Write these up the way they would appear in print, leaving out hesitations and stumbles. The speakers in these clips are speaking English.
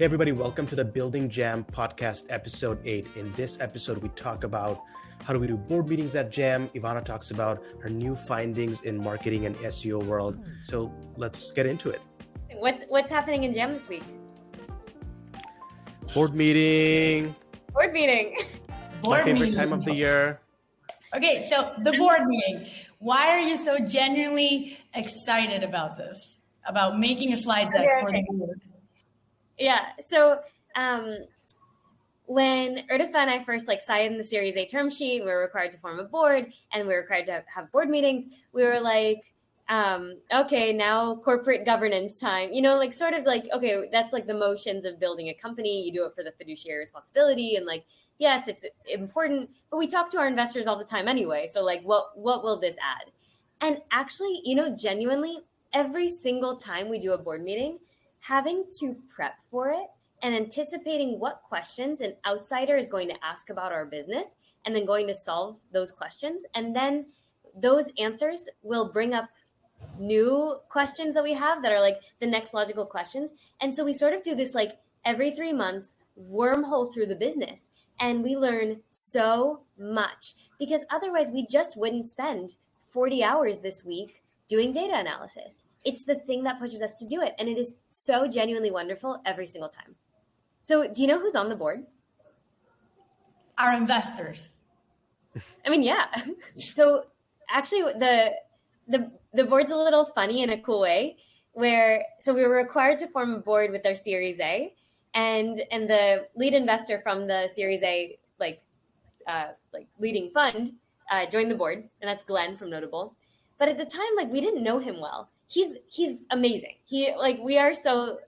Hey everybody, welcome to the Building Jam podcast episode 8. In this episode, we talk about how do we do board meetings at Jam. Ivanha talks about her new findings in marketing and SEO world. So let's get into it. What's happening in Jam this week? Board meeting. Board meeting. My favorite time of the year. Okay, so the board meeting. Why are you so genuinely excited about this? About making a slide deck for the board? Yeah, so when Irtefa and I first signed the Series A term sheet, we were required to form a board and we were required to have board meetings. We were like, okay, now corporate governance time, okay, that's the motions of building a company. You do it for the fiduciary responsibility and yes, it's important, but we talk to our investors all the time anyway. So what will this add? And actually, genuinely, every single time we do a board meeting, having to prep for it and anticipating what questions an outsider is going to ask about our business and then going to solve those questions. And then those answers will bring up new questions that we have that are the next logical questions. And so we sort of do this every 3 months wormhole through the business. And we learn so much because otherwise we just wouldn't spend 40 hours this week doing data analysis. It's the thing that pushes us to do it. And it is so genuinely wonderful every single time. So do you know who's on the board? Our investors. I mean, yeah. So actually the board's a little funny in a cool way so we were required to form a board with our Series A and the lead investor from the Series A, leading fund joined the board, and that's Glenn from Notable. But at the time, we didn't know him well. He's amazing. We are so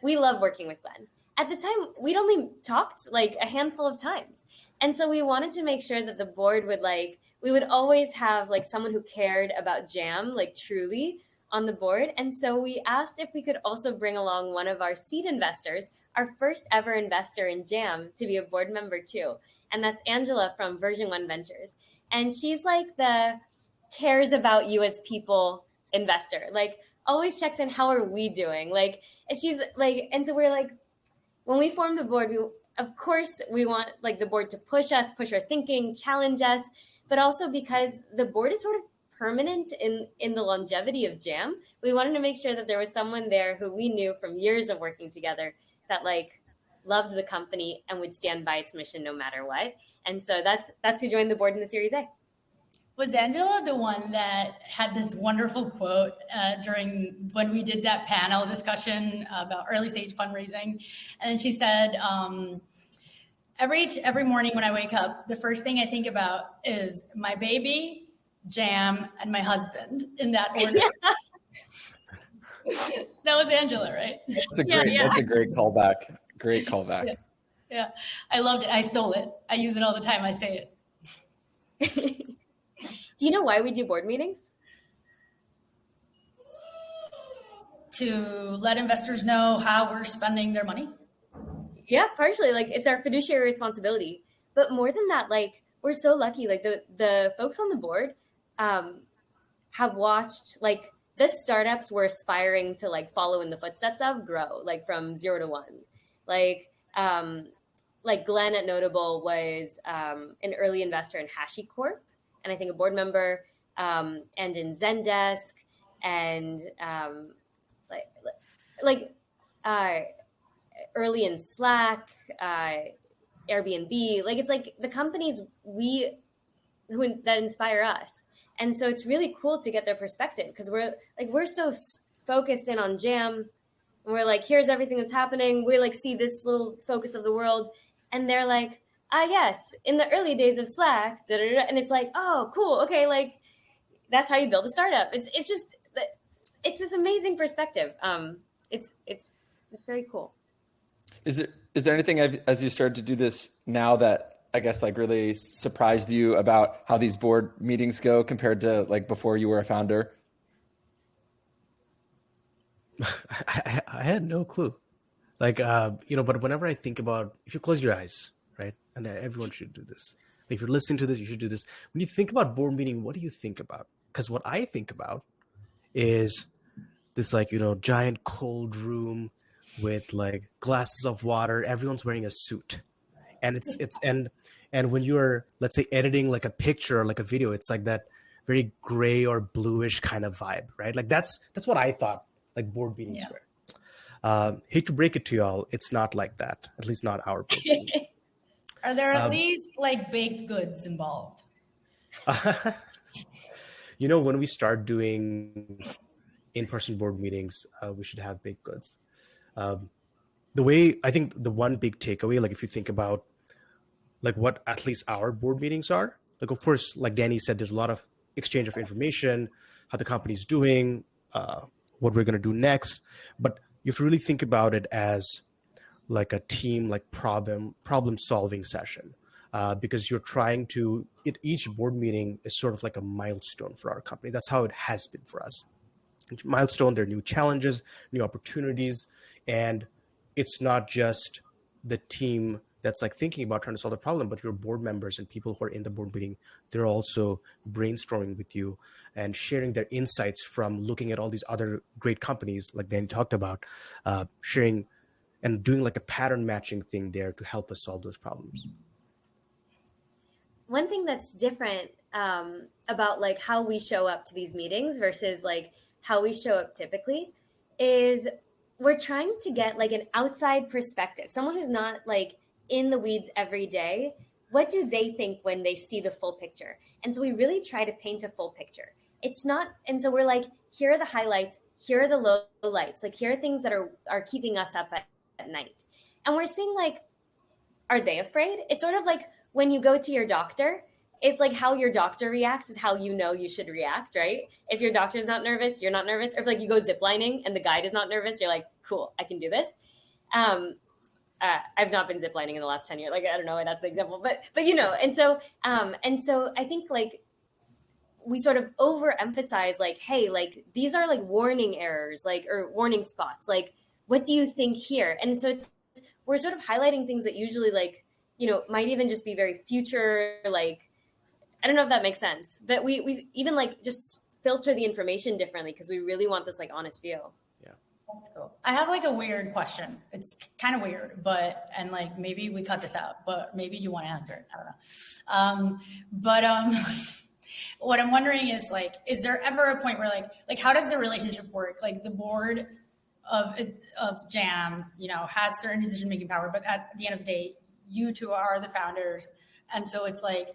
we love working with Glenn. At the time, we'd only talked a handful of times. And so we wanted to make sure that the board would we would always have someone who cared about Jam, truly on the board. And so we asked if we could also bring along one of our seed investors, our first ever investor in Jam, to be a board member too. And that's Angela from Version 1 Ventures. And she's the cares about you as people investor, always checks in, how are we doing? And she's and so we're when we form the board, of course we want the board to push our thinking, challenge us, but also because the board is sort of permanent in the longevity of Jam, we wanted to make sure that there was someone there who we knew from years of working together that loved the company and would stand by its mission no matter what. And so that's who joined the board in the Series A. Was Angela the one that had this wonderful quote during when we did that panel discussion about early stage fundraising? And then she said, every morning when I wake up, the first thing I think about is my baby, Jam, and my husband, in that order. That was Angela, right? That's a great callback. Great callback. Yeah, I loved it. I stole it. I use it all the time. I say it. Do you know why we do board meetings? To let investors know how we're spending their money? Yeah, partially. It's our fiduciary responsibility. But more than that, we're so lucky. The folks on the board have watched the startups we're aspiring to follow in the footsteps of grow from 0 to 1. Glenn at Notable was an early investor in HashiCorp, and I think a board member, and in Zendesk, and early in Slack, Airbnb. It's the companies that inspire us. And so it's really cool to get their perspective because we're so focused in on Jam. And we're here's everything that's happening. We see this little focus of the world. And they're yes, in the early days of Slack, da, da, da. And it's oh, cool. Okay. That's how you build a startup. It's just, it's this amazing perspective. It's very cool. Is there anything as you started to do this now that I guess really surprised you about how these board meetings go compared to before you were a founder? I had no clue. But whenever I think about, if you close your eyes, right? And everyone should do this. If you're listening to this, you should do this. When you think about board meeting, what do you think about? Because what I think about is this giant cold room with like glasses of water. Everyone's wearing a suit, and and when you're, let's say, editing like a picture or like a video, it's like that very gray or bluish kind of vibe, right? Like that's what I thought like board meetings Yeah. were. Hate to break it to y'all, it's not like that. At least not our board meeting. Are there at least like baked goods involved? When we start doing in-person board meetings, we should have baked goods. The way I think the one big takeaway, like if you think about like what at least our board meetings are, like of course, like Dani said, there's a lot of exchange of information, how the company's doing, what we're going to do next. But you have to really think about it as like a team, like problem solving session, because you're trying to, each board meeting is sort of like a milestone for our company. That's how it has been for us. Each milestone, there are new challenges, new opportunities, and it's not just the team that's like thinking about trying to solve the problem, but your board members and people who are in the board meeting, they're also brainstorming with you and sharing their insights from looking at all these other great companies like Dani talked about, sharing and doing like a pattern matching thing there to help us solve those problems. One thing that's different about like how we show up to these meetings versus like how we show up typically is we're trying to get like an outside perspective, someone who's not like in the weeds every day. What do they think when they see the full picture? And so we really try to paint a full picture. It's not, and so we're like, here are the highlights, here are the low lights, like here are things that are keeping us up at night. And we're seeing like, are they afraid? It's sort of like when you go to your doctor, it's like how your doctor reacts is how you know you should react, right? If your doctor's not nervous, you're not nervous. Or if like you go ziplining and the guide is not nervous, you're like, cool, I can do this. I've not been ziplining in the last 10 years. Like, I don't know why that's the example, but and so I think like we sort of overemphasize like, hey, like these are like warning errors, like, or warning spots. Like, what do you think here? And so we're sort of highlighting things that usually like, might even just be very future, like, I don't know if that makes sense, but we even like just filter the information differently because we really want this like honest view. Yeah. That's cool. I have like a weird question. It's kind of weird, and like maybe we cut this out, but maybe you want to answer it. I don't know. What I'm wondering is like, is there ever a point where like how does the relationship work? Like the board of Jam, has certain decision-making power, but at the end of the day, you two are the founders. And so it's like,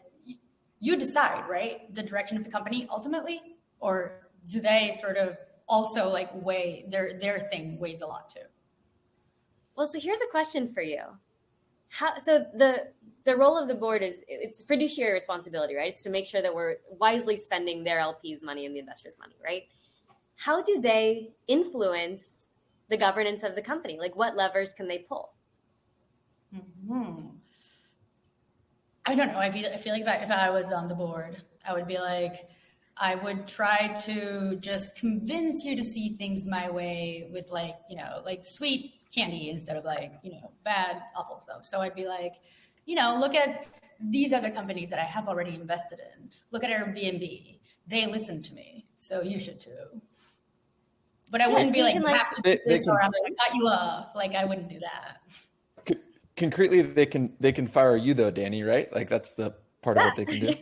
you decide, right? The direction of the company ultimately, or do they sort of also like weigh their thing weighs a lot too? Well, so here's a question for you. So the role of the board is, it's fiduciary responsibility, right? It's to make sure that we're wisely spending their LP's money and the investors' money, right? How do they influence the governance of the company? Like what levers can they pull? Mm-hmm. I don't know. I feel like if I was on the board, I would be like, I would try to just convince you to see things my way with like, like sweet candy instead of like, bad, awful stuff. So I'd be like, look at these other companies that I have already invested in. Look at Airbnb. They listen to me. So you should too. But I wouldn't be like, you have to do this or I'm going to cut you off. Like, I wouldn't do that. Concretely, they can fire you though, Dani, right? Like that's the part of what they can do.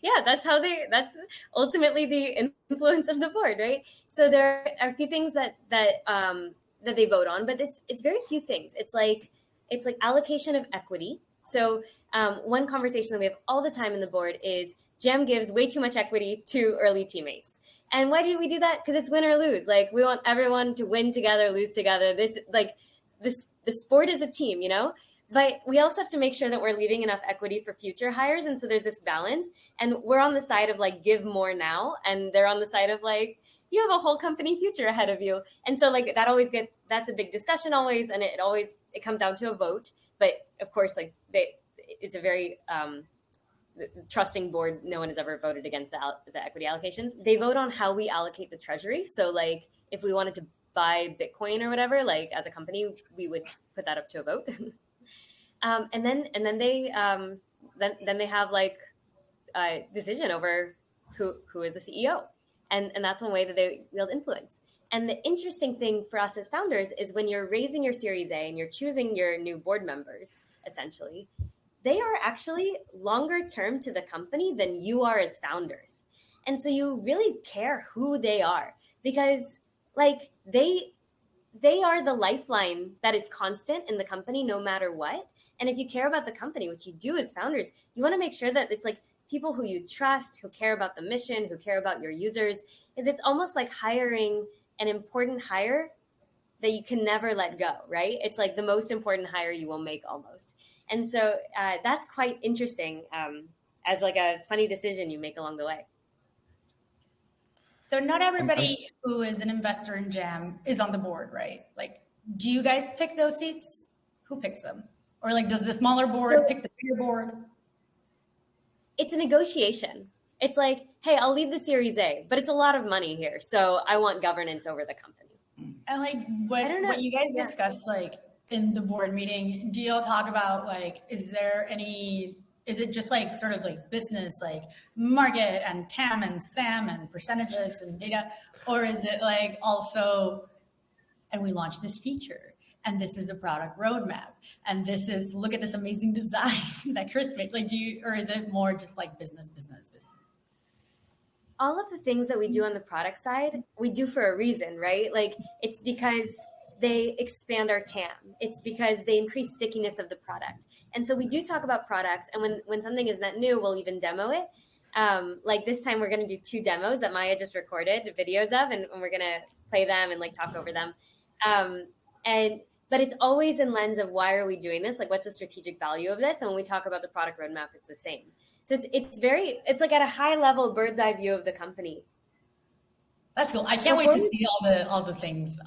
Yeah, that's ultimately the influence of the board, right? So there are a few things that they vote on, but it's very few things. It's like allocation of equity. So one conversation that we have all the time in the board is Jam gives way too much equity to early teammates. And why do we do that? Because it's win or lose. Like we want everyone to win together, lose together. The sport is a team, but we also have to make sure that we're leaving enough equity for future hires. And so there's this balance, and we're on the side of like, give more now. And they're on the side of like, you have a whole company future ahead of you. And so like that's a big discussion always. And it comes down to a vote. But of course, like it's a very trusting board. No one has ever voted against the equity allocations. They vote on how we allocate the treasury. So like if we wanted to buy Bitcoin or whatever, like as a company, we would put that up to a vote. And then they have like a decision over who is the CEO. And that's one way that they wield influence. And the interesting thing for us as founders is when you're raising your Series A and you're choosing your new board members, essentially, they are actually longer term to the company than you are as founders. And so you really care who they are, because like they are the lifeline that is constant in the company no matter what. And if you care about the company, which you do as founders, you want to make sure that it's like people who you trust, who care about the mission, who care about your users, is it's almost like hiring an important hire that you can never let go, right? It's like the most important hire you will make almost. And so that's quite interesting as like a funny decision you make along the way. So not everybody who is an investor in Jam is on the board, right? Like, do you guys pick those seats? Who picks them? Or like, does the smaller board pick the bigger board? It's a negotiation. It's like, hey, I'll lead the Series A, but it's a lot of money here, so I want governance over the company. And like, what you guys discuss, like in the board meeting, do you all talk about like, is it just like sort of like business, like market and TAM and SAM and percentages and data? Or is it like also, and we launched this feature and this is a product roadmap and this is, look at this amazing design that Chris made. Like, or is it more just like business? All of the things that we do on the product side, we do for a reason, right? Like it's because they expand our TAM. It's because they increase stickiness of the product. And so we do talk about products. And when something is not new, we'll even demo it. Like this time we're going to do 2 demos that Maya just recorded videos of, and we're going to play them and like talk over them. But it's always in lens of why are we doing this? Like what's the strategic value of this? And when we talk about the product roadmap, it's the same. So it's like at a high level bird's eye view of the company. That's cool. I can't wait to see all the things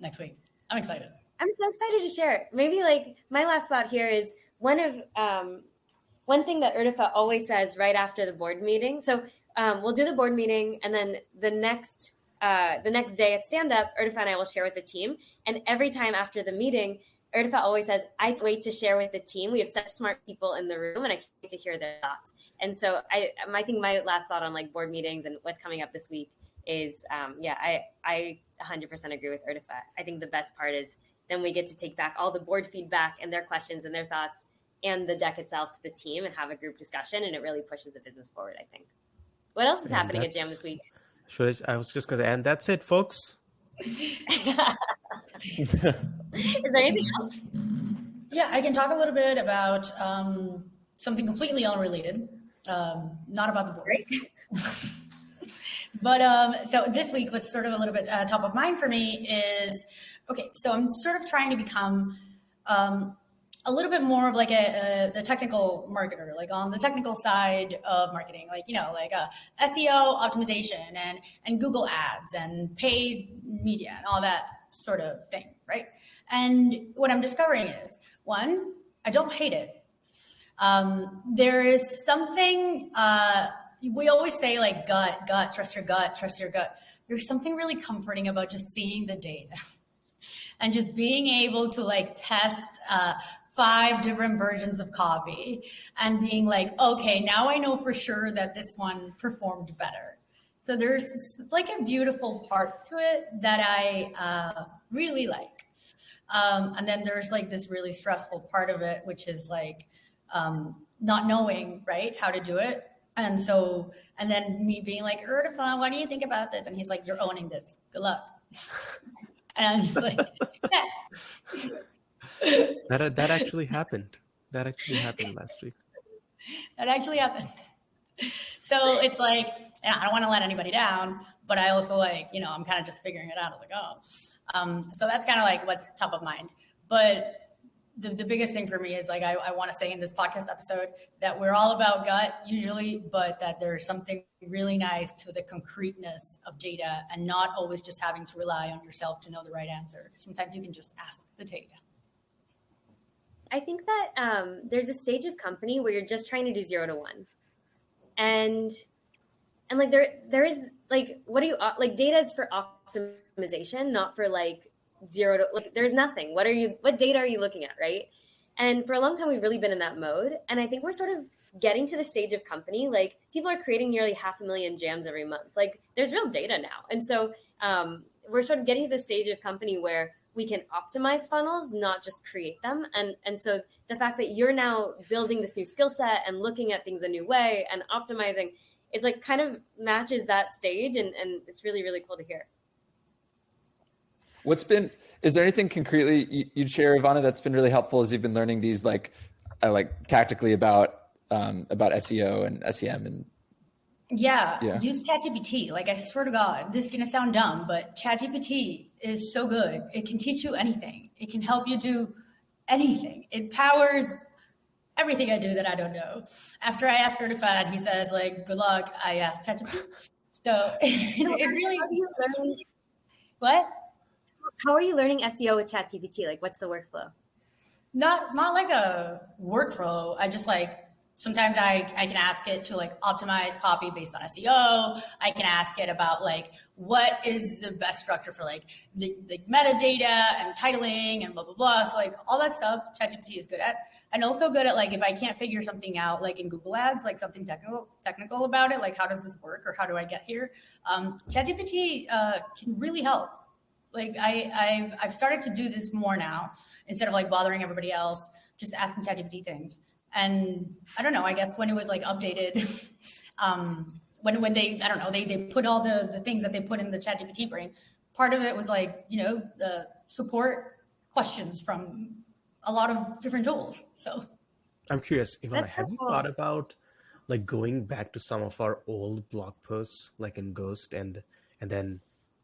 next week. I'm excited. I'm so excited to share it. Maybe like my last thought here is one thing that Irtefa always says right after the board meeting. So we'll do the board meeting, and then the next day at stand up, Irtefa and I will share with the team. And every time after the meeting, Irtefa always says, I can't wait to share with the team. We have such smart people in the room and I can't wait to hear their thoughts. And so I think my last thought on like board meetings and what's coming up this week is, I 100% agree with Irtefa. I think the best part is then we get to take back all the board feedback and their questions and their thoughts and the deck itself to the team and have a group discussion. And it really pushes the business forward, I think. What else is happening at Jam this week? I was just going to, and that's it, folks. Is there anything else? Yeah, I can talk a little bit about something completely unrelated, not about the board. But so this week, what's sort of a little bit top of mind for me is, okay, so I'm sort of trying to become a little bit more of like the technical marketer, like on the technical side of marketing, like, like SEO optimization and Google ads and paid media and all that sort of thing, right? And what I'm discovering is, one, I don't hate it. There is something, we always say like gut, trust your gut. There's something really comforting about just seeing the data and just being able to like test 5 different versions of copy and being like, okay, now I know for sure that this one performed better. So there's like a beautiful part to it that I really like. And then there's like this really stressful part of it, which is like not knowing, right, how to do it. And then me being like, Irtefa, what do you think about this? And he's like, you're owning this. Good luck. And I'm just like, yeah. That actually happened. That actually happened last week. That actually happened. So it's like, I don't want to let anybody down, but I also like, I'm kind of just figuring it out. I was like, so that's kind of like what's top of mind. But the biggest thing for me is like, I want to say in this podcast episode that we're all about gut usually, but that there's something really nice to the concreteness of data and not always just having to rely on yourself to know the right answer. Sometimes you can just ask the data. I think that there's a stage of company where you're just trying to do 0 to 1. And like there is like, what do you like, data is for optimization, not for like 0 to, like there's nothing. What data are you looking at, right? And for a long time we've really been in that mode, and I think we're sort of getting to the stage of company, like people are creating nearly 500,000 jams every month. Like there's real data now. And so we're sort of getting to the stage of company where we can optimize funnels, not just create them. And so the fact that you're now building this new skill set and looking at things a new way and optimizing is like kind of matches that stage. And it's really, really cool to hear. Is there anything concretely you'd share, Ivana, that's been really helpful as you've been learning these, like tactically about SEO and SEM and Yeah, use ChatGPT. Like, I swear to God, this is going to sound dumb, but ChatGPT is so good. It can teach you anything. It can help you do anything. It powers everything I do that I don't know. After I ask Irtefa, he says, like, good luck. I ask ChatGPT. So it really... How do you learn? What? How are you learning SEO with ChatGPT? Like, what's the workflow? Not like a workflow. I just like... Sometimes I can ask it to like optimize copy based on SEO. I can ask it about like what is the best structure for like the metadata and titling and blah, blah, blah. So like all that stuff ChatGPT is good at. And also good at like if I can't figure something out like in Google Ads, like something technical about it, like how does this work or how do I get here? ChatGPT can really help. Like I've started to do this more now instead of like bothering everybody else, just asking ChatGPT things. And I don't know, I guess when it was like updated, when they, I don't know, they put all the things that they put in the ChatGPT brain, part of it was like, you know, the support questions from a lot of different tools. So I'm curious, Ivana, That's so have you cool. thought about like going back to some of our old blog posts, like in Ghost, and then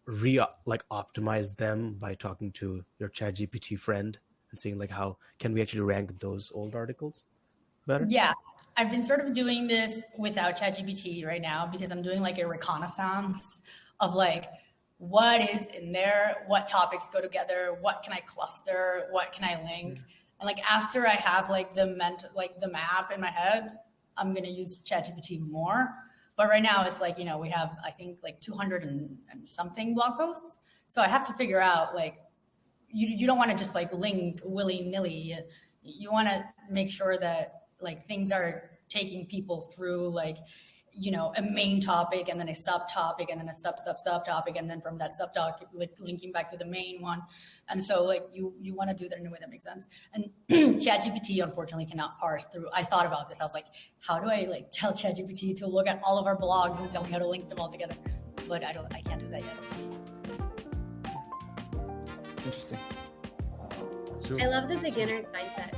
optimize them by talking to your ChatGPT friend and seeing like how can we actually rank those old articles better? Yeah, I've been sort of doing this without ChatGPT right now because I'm doing like a reconnaissance of like what is in there, what topics go together, what can I cluster, what can I link, and like after I have like the map in my head, I'm gonna use ChatGPT more. But right now it's like, you know, we have I think like 200 and something blog posts, so I have to figure out like you don't want to just like link willy-nilly. You want to make sure that like things are taking people through like, you know, a main topic and then a subtopic and then a subtopic and then from that subtopic like linking back to the main one. And so like you want to do that in a way that makes sense. And ChatGPT unfortunately cannot parse through. I thought about this. I was like, how do I like tell ChatGPT to look at all of our blogs and tell me how to link them all together? But I can't do that yet. Interesting. So, I love the beginner's mindset.